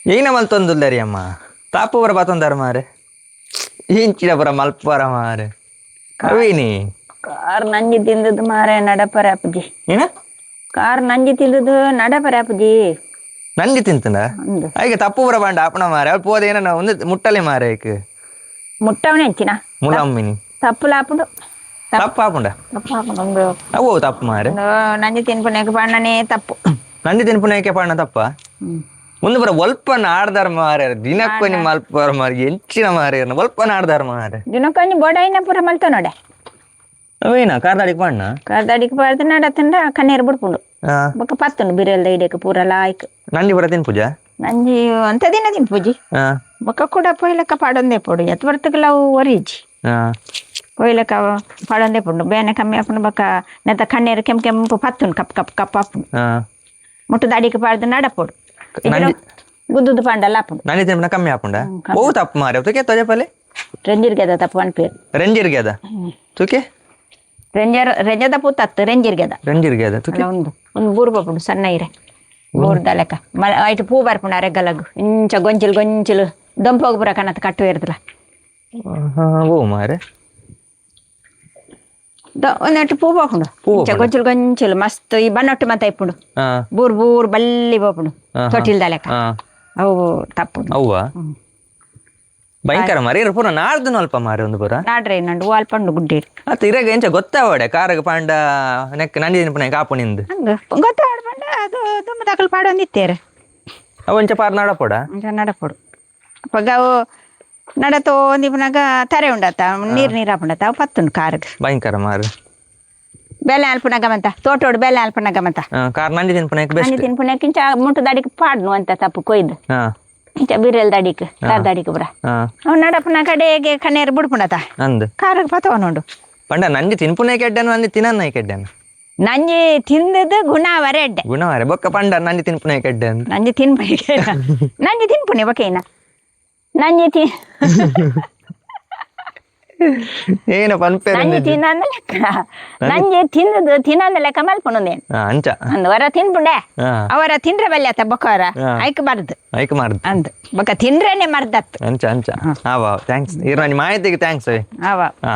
ಏನ ಮಲ್ತೊಂದುಲ್ಲರಿ ಅಮ್ಮ ತಾಪು ಬರ ಬಾತೊಂದಾರ ಮಾರೆ ಇಂಚಿನ ಬರ ಮಲ್ಪರ ಮಾರೆ ಕವಿನಿ ಕಾರ್ ನಂಜಿ ತಿಂದದ್ದು ಮಾರೆ ನಡಪರ ಅಪ್ಪಜಿ. ಏನ ಕಾರ್ ನಂಜಿ ತಿಂದದ್ದು ನಡಪರ ಅಪ್ಪಜಿ. ನಂಜಿ ತಿಂತಂದ ಒಂದು ಐಕೆ ತಪ್ಪು ಬರ ಬಾಂಡ ಆಪಣ ಮಾರೆ ಅಲ್ಪ ಹೋದ ಏನ ಒಂದು ಮುಟ್ಟಲೆ ಮಾರೆ ಐಕೆ ಮುಟ್ಟವನೆ ಹೆಂಚಿನ ಮುಳಮ್ಮಿನಿ ತಪ್ಪುಲಾಪುಂಡು ತಪ್ಪು ಆಪುಂಡ ತಪ್ಪಾಪುಂಡು ಒಂದು ಅವು ತಪ್ಪು ಮಾರೆ ನಂಜಿ ತಿನ್ಪುಣ್ಯಕ್ಕೆ ಬಣ್ಣನೇ ತಪ್ಪು. ನಂಜಿ ತಿನ್ಪುನಕ್ಕೆ ಪಾಣ ತಪ್ಪ ಒಂದು ಬರ ಒಲ್ಪನ ಆಡ್ದಾರ ಮಾರೆ ದಿನಕ್ಕೊನಿ ಮಲ್ಪರ ಮಾರೆ ಎಂಚಿನ ಮಾರೆ ಒಲ್ಪನ ಆಡ್ದಾರ ಮಾರೆ ದಿನಕ್ಕೊಂದು ಬೋಡಾಯಿನ ಪೂರ ಮಲ್ತ ನೋಡೆ ಅವೇನ ಕಾರ್ದಾಡಿಗೆ ಪಾಣ ಕಾರ್ದಾಡಿಗೆ ಪಾಡ್ದು ನಡತಂಡ ಕಣ್ಣೀರು ಬಿಡ್ಪುಂಡು ಬೊಕ್ಕ ಪತ್ತುಂಡು ಬಿರೆಲ್ದ ಇಡಕ್ಕೆ ಪೂರ ಲಾಯ್ಕ್ ನಂಜಿ ಬರ ತಿನ್ ಪೂಜಾ ನಂಜಿ ಅಂತ ದಿನ ತಿನ್ಪುಜಿ ಬೊಕ್ಕ ಕೂಡ ಪೊಯ್ಲಕ್ಕ ಪಾಡೊಂದೇ ಪೋಡು ಎತ್ ಬರ್ತಗಲ ಅವು ಒರಿಜಿ ಪೊಯ್ಲಕ್ಕ ಪಾಡೊಂದೇ ಪುಂಡು ಬೇನೆ ಕಮ್ಮಿ ಆಪುಂಡು ಬೊಕ್ಕ ನೆತ್ತ ಕಣ್ಣೀರು ಕೆಂಪು ಕೆಂಪು ಪತ್ತುಂಡು ಕಪ್ ಕಪ್ ಕಪ್ ಆಪುಂಡು ಮುಟ್ಟದ ಅಡಿಗೆ ಪಾಡ್ದು ನಡಪೋಡು ಗುದ್ದುದು ಪಾಂಡಲ್ಲ ಆಪುಂಡು ನಂಜಿ ತಿನ್ಪುನ ಕಮ್ಮಿ ಆಪುಂಡ ಓ ತಪ್ಪು ಮಾರೆ ತುಕೆ ತೊಜೆ ಪಲೆ ರೆಂಜಿರ್ಗೆ ಅದ ತಪ್ಪು ಅನ್ಪೇರು ರೆಂಜಿರ್ಗೆ ಅದ ತುಕೆ ರೆಂಜದ ಪೂ ತತ್ತು ರೆಂಜಿರ್ಗೆ ಅದ ರೆಂಜಿರ್ಗೆ ಅದ ತುಕೆ ಒಂದು ಬೂರು ಬಪ್ಪುಂಡು ಸಣ್ಣ ಇರೆ ಬೂರ್ದ ಲೆಕ್ಕ ಐಟು ಪೂ ಬರ್ಪುಂಡು ಅರೆಗಲಗು ಇಂಚ ಗೊಂಚಿಲು ಗೊಂಚಿಲು ದೊಂಪು ಹೋಗ್ಬುರ ಕಣತ್ ಕಟ್ಟು ಇರ್ತಲ್ಲ ಓ ಮಾರೆ ಒಂದೆಟ್ಟು ಪೂ ಬಾಪುಂಡು ಇಂಚ ಗೊಂಚಿಲು ಗೊಂಚಿಲು ಮಸ್ತ್ ಈ ಬನ್ನೊಟ್ಟು ಮತ್ತೆ ಇಪ್ಪುಂಡು ಬೂರ್ ಬೂರ್ ಬಲ್ಲಿ ಬಾಪುಂಡು ತೊಟ್ಟಿಲ್ದ ಲೆಕ್ಕ ಅವು ತಪ್ಪುಂಡು ಅವ್ವ ಭಯಂಕರ ಮಾರಿ ಇರ ಪೂರ ನಾಡ್ದು ಅಲ್ಪ ಮಾರಿ ಒಂದು ಪೂರ ನಾಡ್ರೆ ನಂಡು ಅಲ್ಪಂಡು ಗುಡ್ಡೇರು ಅತ್ತ ಇರಾಗ ಎಂಚ ಗೊತ್ತಾವಡೆ ಕಾರಗ ಪಾಂಡ ನೆಕ್ ನಂಜಿ ತಿನ್ಪುನ ಕಾಪು ನಿಂದು ಹಂಗ ಗೊತ್ತಾಡ್ಬಂಡ ಅದು ತುಂಬ ತಕಲ್ ಪಾಡೊಂದಿತ್ತೇರು ಅವು ಎಂಚ ಪಾರ್ ನಾಡಪೋಡ ನಡಪೊಡು ಅಪ್ಪಗ ಅವು ನಡತೋ ಒಂದಿಪ್ಪನಾಗ ತರೆ ಉಂಡತ್ತ ನೀರು ಹಾಪುಂಡತ್ತ ಅವು ಪತ್ತುಂಡು ಕಾರ್ಗೆ ಭಯಂಕರ ಮಾರು ಬೇಲೆ ಅಲ್ಪನಾಗ ಮಂತ ತೋಟೋಡು ಬೇಲೆ ಅಲ್ಪನಾಗ ಮಂತ ಕಾರ್ ನಂಜಿ ತಿನ್ಪುನ ನಂಜಿ ಬೆಸ್ಟ್ ತಿನ್ಪುನಕ್ಕೆ ಇಂಚ ಮುಟ್ಟು ದಾಡಿಗೆ ಪಾಡ್ನು ಅಂತ ತಪ್ಪು ಕೊಯ್ದು ಇಂಚ ಬಿರೆಲ್ ದಾಡಿಗೆ ಕಾರ್ ದಾಡಿಗೆ ಬುರ ಅವ್ ನಡಪನ ಕಡೆಗೆ ಕಣ್ಣೀರು ಬಿಡ್ಪುಂಡತ ಅಂದ್ ಕಾರ್ಗೆ ಪತವ ನೋಡು ಪಂಡ ನಂಜಿ ತಿನ್ಪುನ ಕೆಡ್ಡನು ನಂಜಿ ತಿನ್ನ ಕೆಡ್ಡನು ನಂಜಿ ತಿಂದದ್ದು ಗುಣವರೆ ಎಡ್ಡೆ ಗುಣವಾರೆ ಬೊಕ್ಕ ಪಂಡ ನಂಜಿ ತಿನ್ಪುನ ಕೆಡ್ಡನು ನಂಜಿ ತಿನ್ಪುನಿಗೆ ನಂಜಿ ತಿನ್ಪುನಿ ಬಕೇನ ನಂಜಿ ಏನು ಪನ್ಪೇರು ನಂಜಿ ತಿನ್ನಂದ ಲೆಕ್ಕ ನಂಜಿ ತಿಂದದ್ದು ತಿನ್ನಂದ ಲೆಕ್ಕ ಮಲ್ಪುಂಡೇನು ಅಂಚ ಅಂದ್ ವರ ತಿನ್ಪುಂಡೆ ಅವರ ತಿಂದ್ರೆ ಬಲ್ಲೆ ಆತ ಬೊಕ್ಕವರ ಐಕಬಾರ್ದು ಐಕ್ ಮಾರ್ದು ಅಂದ್ ಬೊಕ್ಕ ತಿಂದ್ರೇನೆ ಮರ್ದತ್ತು ಅಂಚ ಅಂಚ ಹಾ ವಾ ಥ್ಯಾಂಕ್ಸ್ ಇರ ನಿಮ್ಮ ಮಾಹಿತಿಗೆ ಥ್ಯಾಂಕ್ಸ್ ಅವ ಹಾ